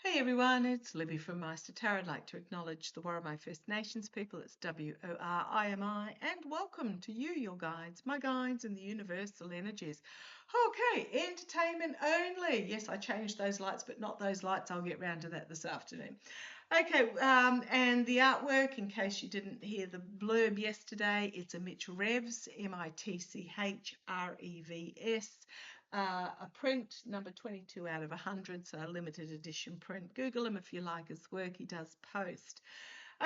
Hey everyone, it's Libby from Meister Tarot. I'd like to acknowledge the Warramai First Nations people. It's WORIMI, and welcome to you, your guides, my guides in the universal energies. Okay, entertainment only. Yes, I changed those lights, but not those lights. I'll get round to that this afternoon. Okay, and the artwork, in case you didn't hear the blurb yesterday, it's a Mitch Revs, MITCHREVS. A print, number 22 out of 100, so a limited edition print. Google him if you like his work. He does post.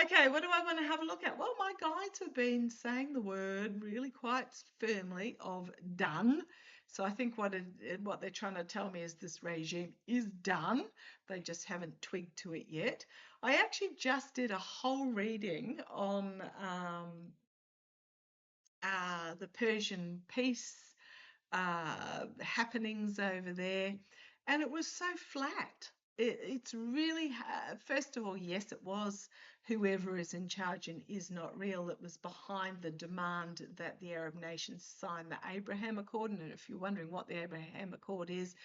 Okay, what do I want to have a look at? Well, my guides have been saying the word really quite firmly of done. So I think what they're trying to tell me is this regime is done. They just haven't twigged to it yet. I actually just did a whole reading on the Persian peace happenings over there, and it was so flat. It's really, first of all, yes, it was whoever is in charge and is not real that was behind the demand that the Arab nations sign the Abraham Accord. And if you're wondering what the Abraham Accord is,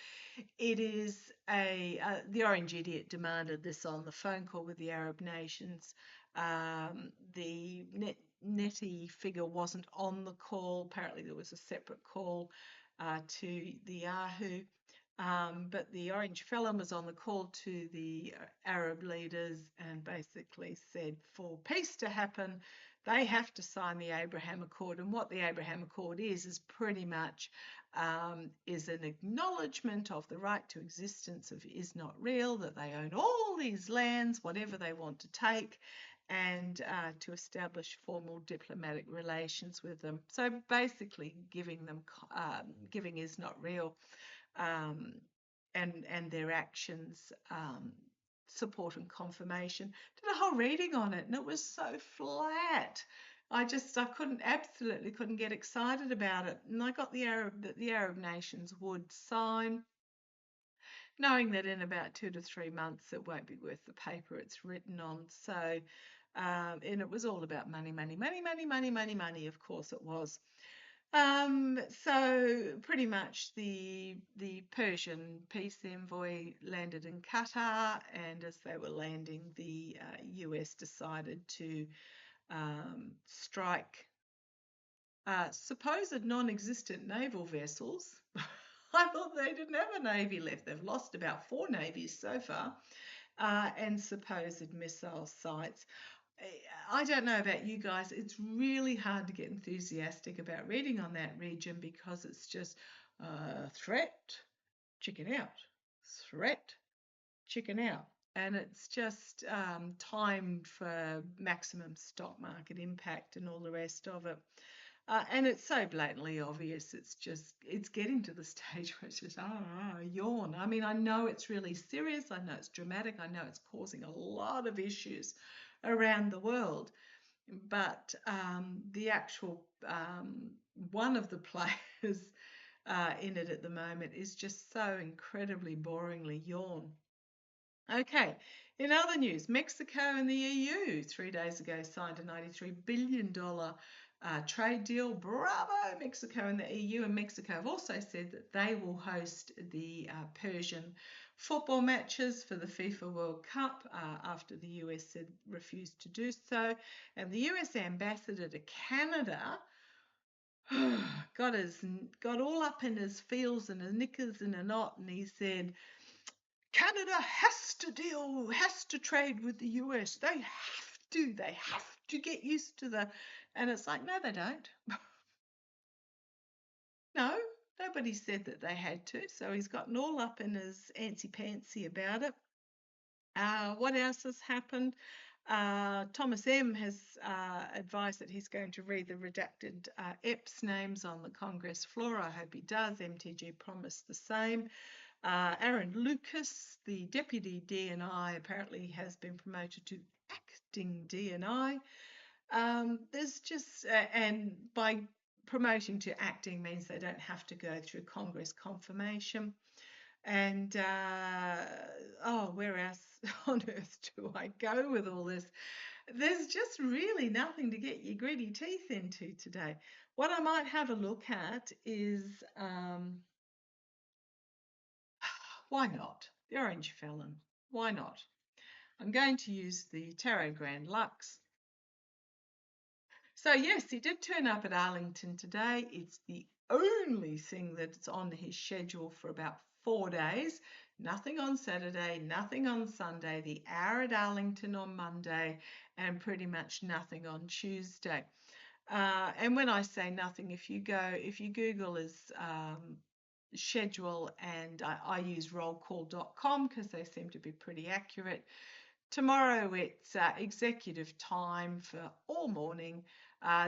it is the Orange Idiot demanded this on the phone call with the Arab nations. The Netty figure wasn't on the call. Apparently, there was a separate call to the Yahoo. But the orange felon was on the call to the Arab leaders and basically said for peace to happen, they have to sign the Abraham Accord. And what the Abraham Accord is pretty much is an acknowledgement of the right to existence of is not real, that they own all these lands, whatever they want to take, and to establish formal diplomatic relations with them. So basically giving giving is not real, and their actions support and confirmation. Did a whole reading on it, and it was so flat. I absolutely couldn't get excited about it. And I got the Arab nations would sign, knowing that in about 2 to 3 months it won't be worth the paper it's written on. So, and it was all about money, money, money, money, money, money, money. Of course it was. So pretty much the Persian peace envoy landed in Qatar, and as they were landing, the US decided to strike supposed non-existent naval vessels. I thought they didn't have a navy left. They've lost about 4 navies so far, and supposed missile sites. I don't know about you guys. It's really hard to get enthusiastic about reading on that region because it's just threat, chicken out, threat, chicken out. And it's just timed for maximum stock market impact and all the rest of it. And it's so blatantly obvious. It's getting to the stage where it's just, yawn. I mean, I know it's really serious. I know it's dramatic. I know it's causing a lot of issues around the world. But the actual one of the players in it at the moment is just so incredibly boringly yawn. Okay, in other news, Mexico and the EU 3 days ago signed a $93 billion trade deal. Bravo, Mexico and the EU. And Mexico have also said that they will host the Persian football matches for the FIFA World Cup after the US said refused to do so. And the US ambassador to Canada got all up in his feels and his knickers in a knot, and he said, Canada has to trade with the US. They have to get used to and it's like, no, they don't. No, nobody said that they had to. So he's gotten all up in his antsy-pantsy about it. What else has happened? Thomas M has advised that he's going to read the redacted EPS names on the Congress floor. I hope he does. MTG promised the same. Aaron Lucas, the deputy DNI, apparently has been promoted to acting DNI. There's just, and by promoting to acting means they don't have to go through Congress confirmation. And, where else on earth do I go with all this? There's just really nothing to get your gritty teeth into today. What I might have a look at is, why not? The Orange Felon. Why not? I'm going to use the Tarot Grand Lux. So yes, he did turn up at Arlington today. It's the only thing that's on his schedule for about 4 days. Nothing on Saturday, nothing on Sunday, the hour at Arlington on Monday, and pretty much nothing on Tuesday. And when I say nothing, if you Google his schedule, and I use rollcall.com because they seem to be pretty accurate. Tomorrow it's executive time for all morning.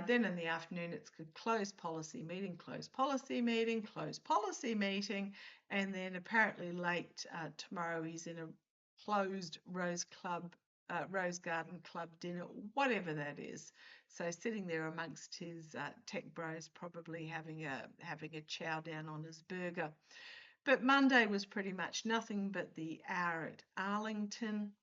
Then in the afternoon it's a closed policy meeting, closed policy meeting, closed policy meeting, and then apparently late tomorrow he's in a closed Rose Garden Club dinner, whatever that is. So sitting there amongst his tech bros, probably having a chow down on his burger. But Monday was pretty much nothing but the hour at Arlington.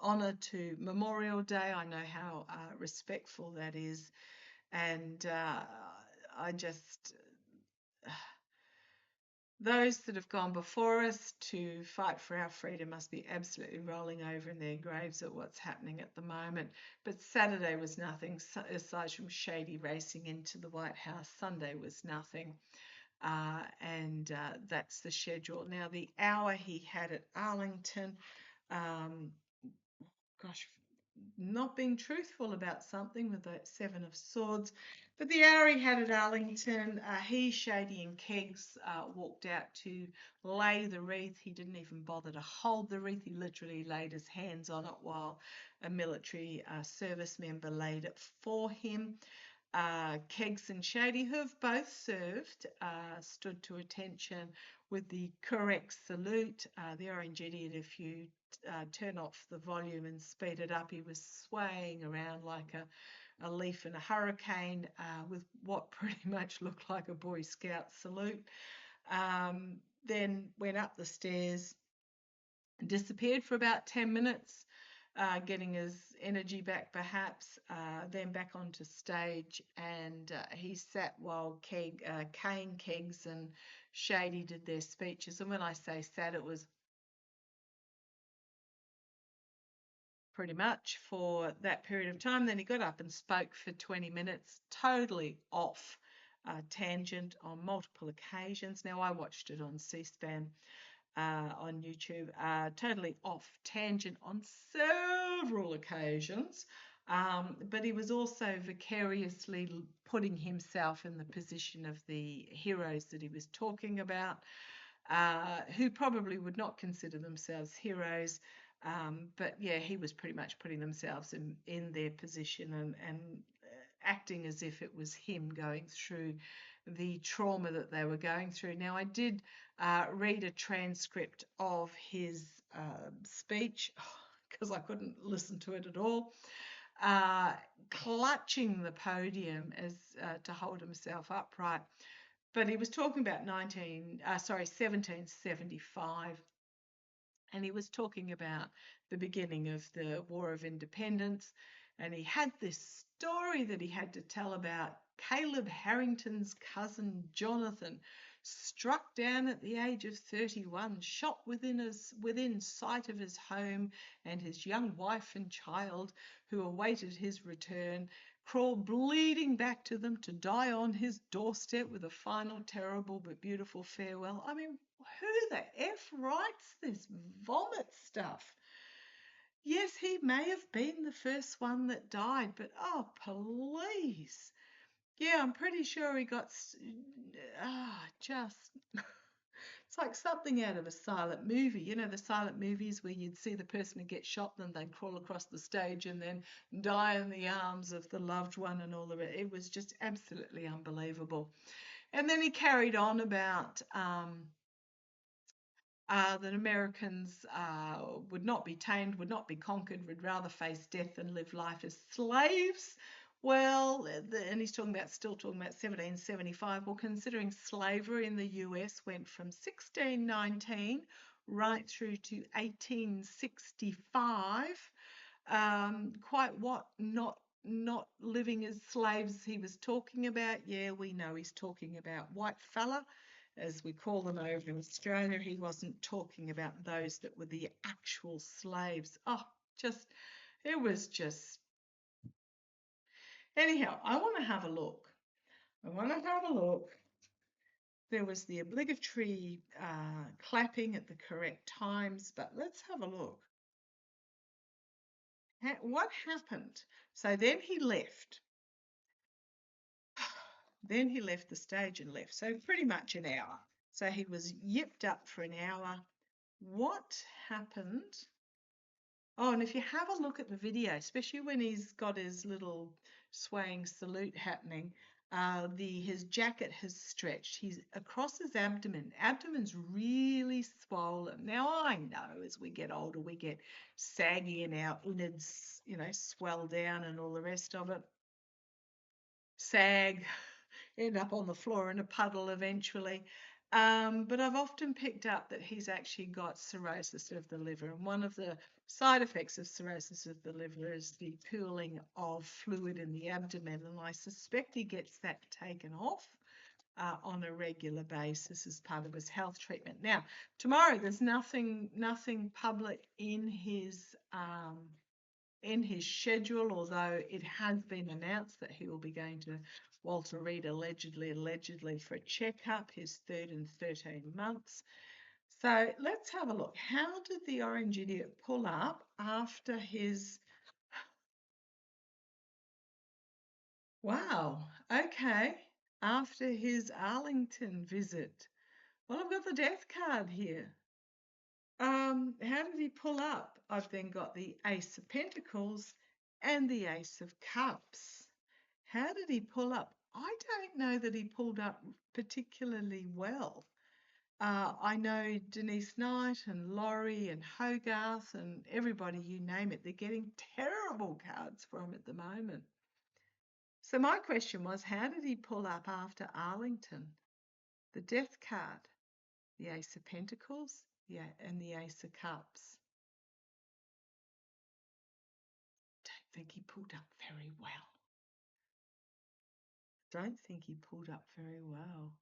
Honour to Memorial Day. I know how respectful that is, and I just those that have gone before us to fight for our freedom must be absolutely rolling over in their graves at what's happening at the moment. But Saturday was nothing aside from shady racing into the White House. Sunday was nothing. And that's the schedule. Now, the hour he had at Arlington, gosh, not being truthful about something with that Seven of Swords. But the hour he had at Arlington, he, Shady, and Keggs walked out to lay the wreath. He didn't even bother to hold the wreath. He literally laid his hands on it while a military service member laid it for him. Keggs and Shady, who have both served, stood to attention with the correct salute. The orange idiot, if you turn off the volume and speed it up, he was swaying around like a leaf in a hurricane with what pretty much looked like a Boy Scout salute. Then went up the stairs, disappeared for about 10 minutes, getting his energy back perhaps, then back onto stage, and he sat while Kane, Keggs and Shady did their speeches. And when I say sat, it was pretty much for that period of time. Then he got up and spoke for 20 minutes, totally off tangent on multiple occasions. Now, I watched it on C-SPAN on YouTube, totally off tangent on several occasions. But he was also vicariously putting himself in the position of the heroes that he was talking about, who probably would not consider themselves heroes. But yeah, he was pretty much putting themselves in their position and acting as if it was him going through the trauma that they were going through. Now, I did read a transcript of his speech because I couldn't listen to it at all. Clutching the podium as to hold himself upright. But he was talking about 1775, and he was talking about the beginning of the War of Independence, and he had this story that he had to tell about Caleb Harrington's cousin Jonathan, struck down at the age of 31, shot within sight of his home, and his young wife and child, who awaited his return, crawled bleeding back to them to die on his doorstep with a final terrible but beautiful farewell. I mean, who the F writes this vomit stuff? Yes, he may have been the first one that died, but oh, please. Yeah, I'm pretty sure he got just. It's like something out of a silent movie. You know, the silent movies where you'd see the person who gets shot, then they'd crawl across the stage and then die in the arms of the loved one and all of it. It was just absolutely unbelievable. And then he carried on about that Americans would not be tamed, would not be conquered, would rather face death than live life as slaves. Well, and he's still talking about 1775. Well, considering slavery in the US went from 1619 right through to 1865, quite what not living as slaves he was talking about. Yeah, we know he's talking about white fella as we call them over in Australia. He wasn't talking about those that were the actual slaves. Oh, just, it was just. Anyhow, I want to have a look. I want to have a look. There was the obligatory clapping at the correct times, but let's have a look. What happened? So then he left. Then he left the stage and left. So pretty much an hour. So he was yipped up for an hour. What happened? Oh, and if you have a look at the video, especially when he's got his little swaying salute happening, his jacket has stretched. He's across his abdomen. Abdomen's really swollen. Now I know as we get older, we get saggy and our innards, swell down and all the rest of it. Sag, end up on the floor in a puddle eventually. But I've often picked up that he's actually got cirrhosis of the liver. And one of the side effects of cirrhosis of the liver is the pooling of fluid in the abdomen. And I suspect he gets that taken off on a regular basis as part of his health treatment. Now, tomorrow there's nothing public in his schedule, although it has been announced that he will be going to Walter Reed allegedly for a checkup, his third in 13 months. So let's have a look. How did the Orange Idiot pull up after his... Wow, okay, after his Arlington visit? Well, I've got the death card here. How did he pull up? I've then got the Ace of Pentacles and the Ace of Cups. How did he pull up? I don't know that he pulled up particularly well. I know Denise Knight and Laurie and Hogarth and everybody, you name it, they're getting terrible cards from at the moment. So my question was, how did he pull up after Arlington? The Death card, the Ace of Pentacles, yeah, and the Ace of Cups. Don't think he pulled up very well. Don't think he pulled up very well.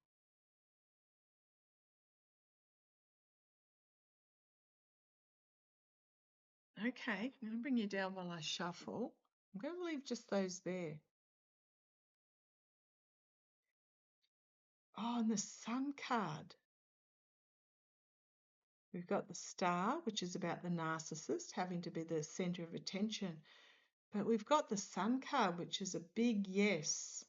Okay, I'm going to bring you down while I shuffle. I'm going to leave just those there. Oh, and the Sun card. We've got the Star, which is about the narcissist having to be the center of attention. But we've got the Sun card, which is a big yes.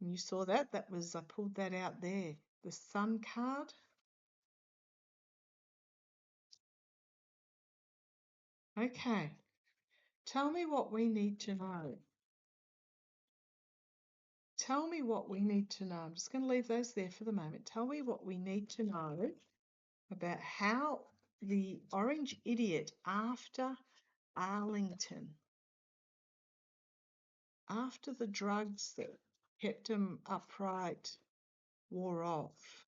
And you saw that? I pulled that out there. The Sun card. Okay. Tell me what we need to know. Tell me what we need to know. I'm just going to leave those there for the moment. Tell me what we need to know about how the Orange Idiot after Arlington, after the drugs that kept him upright wore off.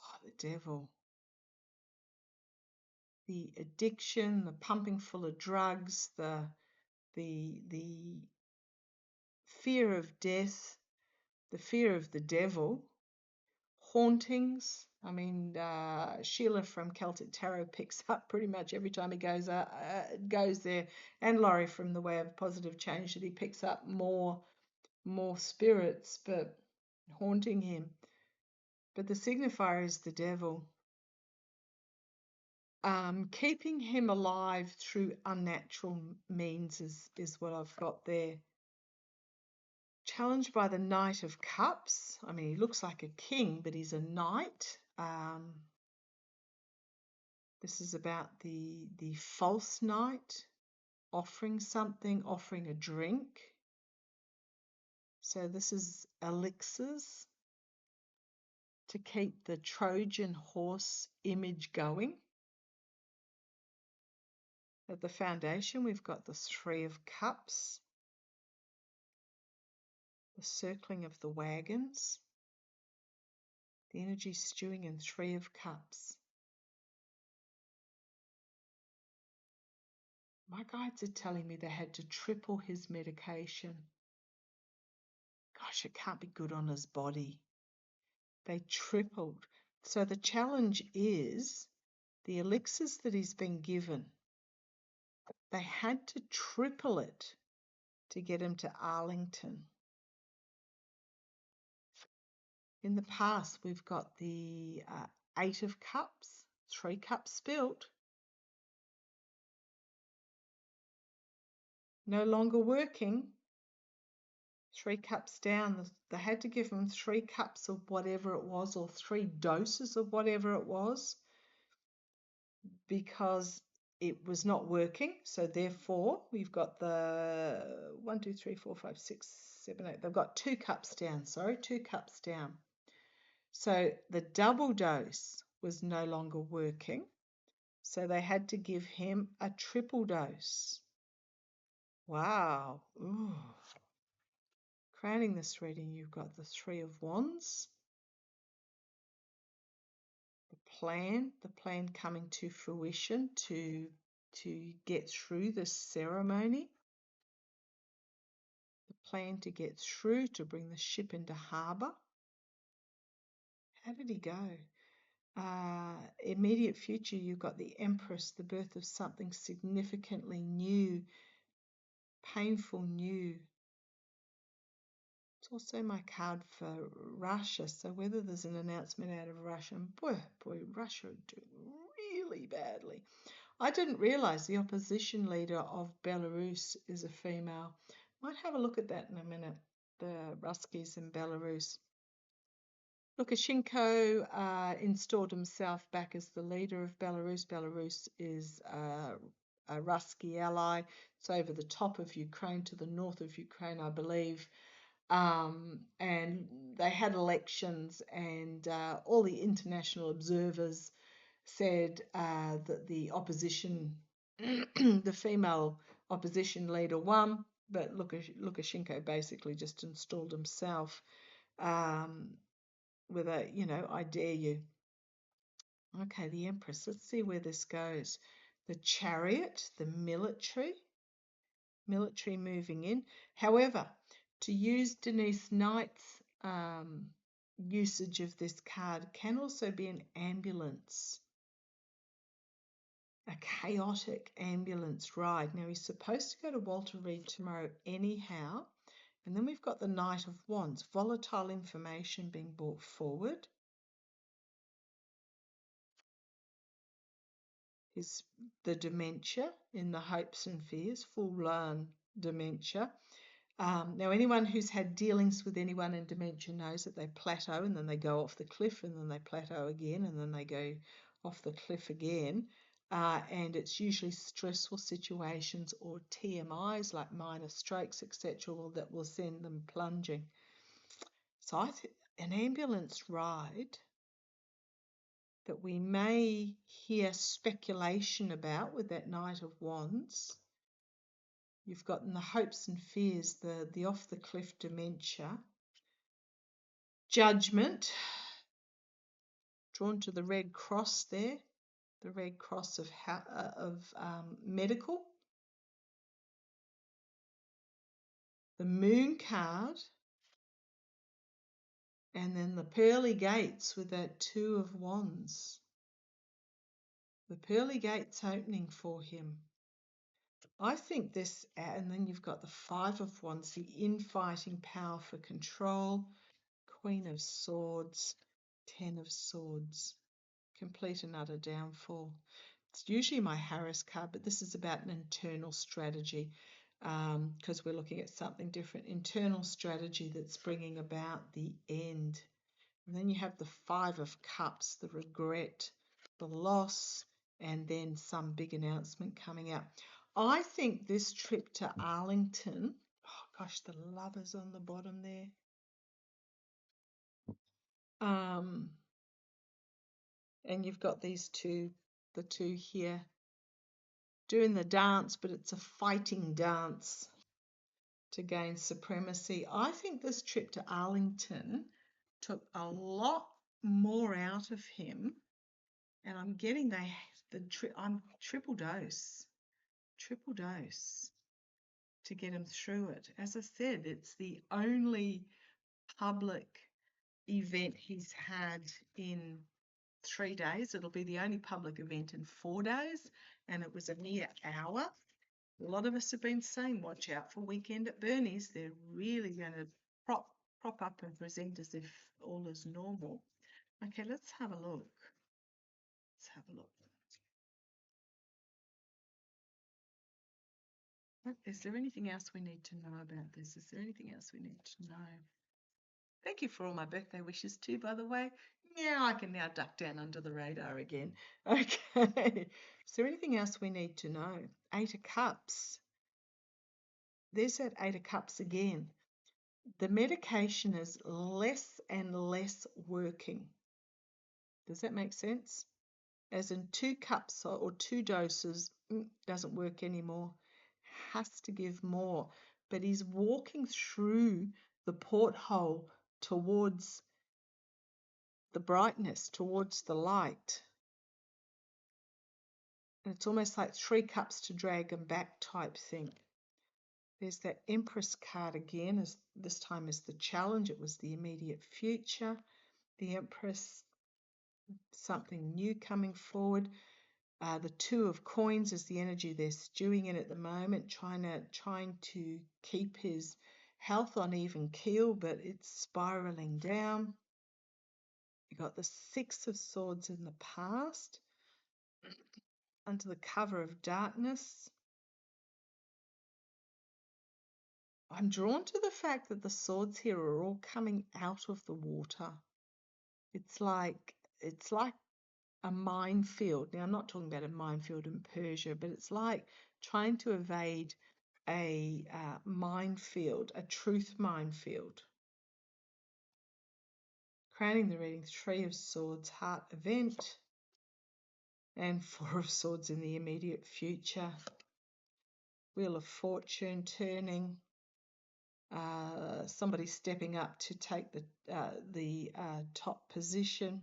Oh, the devil. The addiction, the pumping full of drugs, the fear of death, the fear of the devil, hauntings. I mean, Sheila from Celtic Tarot picks up pretty much every time he goes there, and Laurie from The Way of Positive Change, that he picks up more spirits, but haunting him. But the signifier is the devil. Keeping him alive through unnatural means is what I've got there. Challenged by the Knight of Cups. I mean, he looks like a king, but he's a knight. This is about the false knight offering something, offering a drink. So this is elixirs to keep the Trojan horse image going. At the foundation, we've got the Three of Cups, the circling of the wagons, the energy stewing in Three of Cups. My guides are telling me they had to triple his medication. Gosh, it can't be good on his body. They tripled. So the challenge is the elixirs that he's been given, they had to triple it to get him to Arlington. In the past, we've got the 8 of cups, 3 cups spilt. No longer working. 3 cups down. They had to give him 3 cups of whatever it was, or 3 doses of whatever it was, because it was not working. So therefore, we've got the 1, 2, 3, 4, 5, 6, 7, 8. They've got 2 cups down. Sorry, 2 cups down. So the double dose was no longer working. So they had to give him a triple dose. Wow. Ooh. Crowning this reading, you've got the 3 of Wands. The plan coming to fruition to get through this ceremony. The plan to get through, to bring the ship into harbour. How did he go? Immediate future, you've got the Empress, the birth of something significantly new, painful new. It's also my card for Russia. So whether there's an announcement out of Russia, and boy, Russia are doing really badly. I didn't realise the opposition leader of Belarus is a female. Might have a look at that in a minute, the Ruskies in Belarus. Lukashenko installed himself back as the leader of Belarus. Belarus is a Rusky ally. It's over the top of Ukraine, to the north of Ukraine, I believe. And they had elections, and all the international observers said that the opposition, the female opposition leader won, but Lukashenko basically just installed himself with a, I dare you. Okay, the Empress. Let's see where this goes. The Chariot, the military moving in. However, to use Denise Knight's usage of this card, can also be an ambulance, a chaotic ambulance ride. Now, he's supposed to go to Walter Reed tomorrow anyhow. And then we've got the Knight of Wands, volatile information being brought forward. Is the dementia in the hopes and fears, full-blown dementia. Now, anyone who's had dealings with anyone in dementia knows that they plateau and then they go off the cliff, and then they plateau again, and then they go off the cliff again. And it's usually stressful situations or TMIs like minor strokes, etc., that will send them plunging. So I think an ambulance ride that we may hear speculation about with that Knight of Wands. You've got in the hopes and fears, the off-the-cliff dementia. Judgment, drawn to the Red Cross there, the Red Cross of medical. The Moon card, and then the Pearly Gates with that 2 of Wands. The Pearly Gates opening for him. I think this, and then you've got the 5 of Wands, the infighting power for control, Queen of Swords, 10 of Swords, complete and utter downfall. It's usually my Harris card, but this is about an internal strategy, because we're looking at something different. Internal strategy that's bringing about the end. And then you have the 5 of Cups, the regret, the loss, and then some big announcement coming out. I think this trip to Arlington, oh gosh, the Lovers on the bottom there. And you've got these two, the 2 here, doing the dance, but it's a fighting dance to gain supremacy. I think this trip to Arlington took a lot more out of him, and I'm getting I'm triple dose. triple dose to get him through it. As I said, it's the only public event he's had in 3 days. It'll be the only public event in 4 days, and it was a mere hour. A lot of us have been saying, watch out for Weekend at Bernie's. They're really going to prop up and present as if all is normal. Okay, let's have a look. Let's have a look. Is there anything else we need to know about this? Is there anything else we need to know? Thank you for all my birthday wishes too, by the way. Yeah, I can now duck down under the radar again. Okay. Is there anything else we need to know? 8 of Cups. There's that 8 of Cups again. The medication is less and less working. Does that make sense? As in 2 cups or 2 doses doesn't work anymore. Has to give more. But he's walking through the porthole towards the brightness, towards the light. And it's almost like 3 cups to drag him back type thing. There's that Empress card again. As this time is the challenge. It was the immediate future. The Empress, something new coming forward. The 2 of Coins is the energy they're stewing in at the moment, trying to keep his health on even keel, but it's spiraling down. You got the 6 of Swords in the past, under the cover of darkness. I'm drawn to the fact that the swords here are all coming out of the water. It's like a minefield. Now, I'm not talking about a minefield in Persia, but it's like trying to evade a minefield, a truth minefield. Crowning the reading, 3 of Swords, heart event, and 4 of Swords in the immediate future. Wheel of Fortune turning. Somebody stepping up to take the top position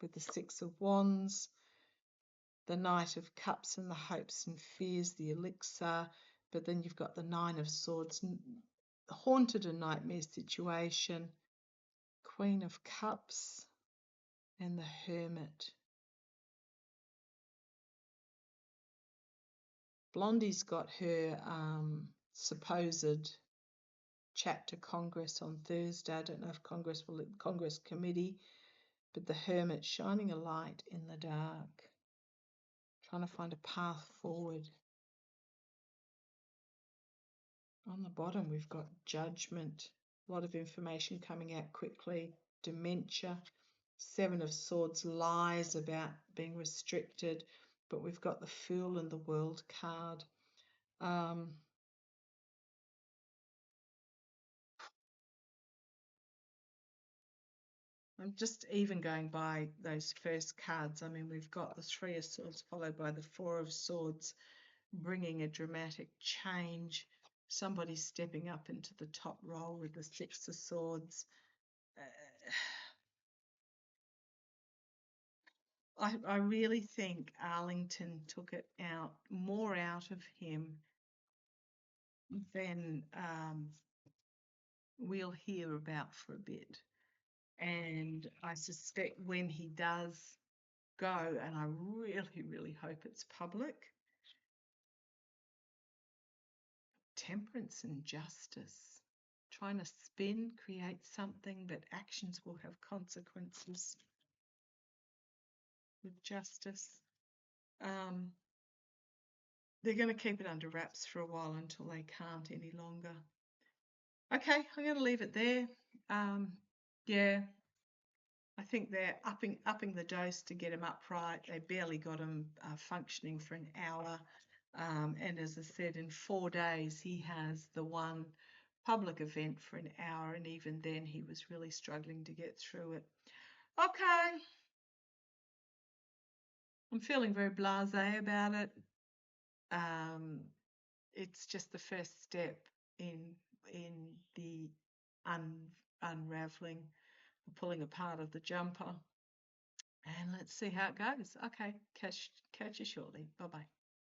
with the 6 of Wands. The Knight of Cups and the hopes and fears, the elixir, but then you've got the 9 of Swords, haunted and nightmare situation, Queen of Cups, and the Hermit. Blondie's got her supposed chat to Congress on Thursday. I don't know if Congress committee, but the Hermit shining a light in the dark, trying to find a path forward. On the bottom, we've got Judgment, a lot of information coming out quickly, dementia, 7 of Swords, lies about being restricted, but we've got the Fool and the World card. I'm just even going by those first cards. I mean, we've got the 3 of Swords followed by the 4 of Swords, bringing a dramatic change. Somebody stepping up into the top role with the 6 of Swords. I really think Arlington took it more out of him than we'll hear about for a bit. And I suspect when he does go, and I really, really hope it's public, temperance and justice. Trying to spin, create something, but actions will have consequences. With justice. They're going to keep it under wraps for a while until they can't any longer. Okay, I'm going to leave it there. Yeah, I think they're upping the dose to get him upright. They barely got him functioning for an hour. And as I said, in 4 days, he has the one public event for an hour, and even then he was really struggling to get through it. Okay. I'm feeling very blasé about it. It's just the first step in the unraveling, pulling apart of the jumper. And let's see how it goes. Okay, catch you shortly. Bye-bye.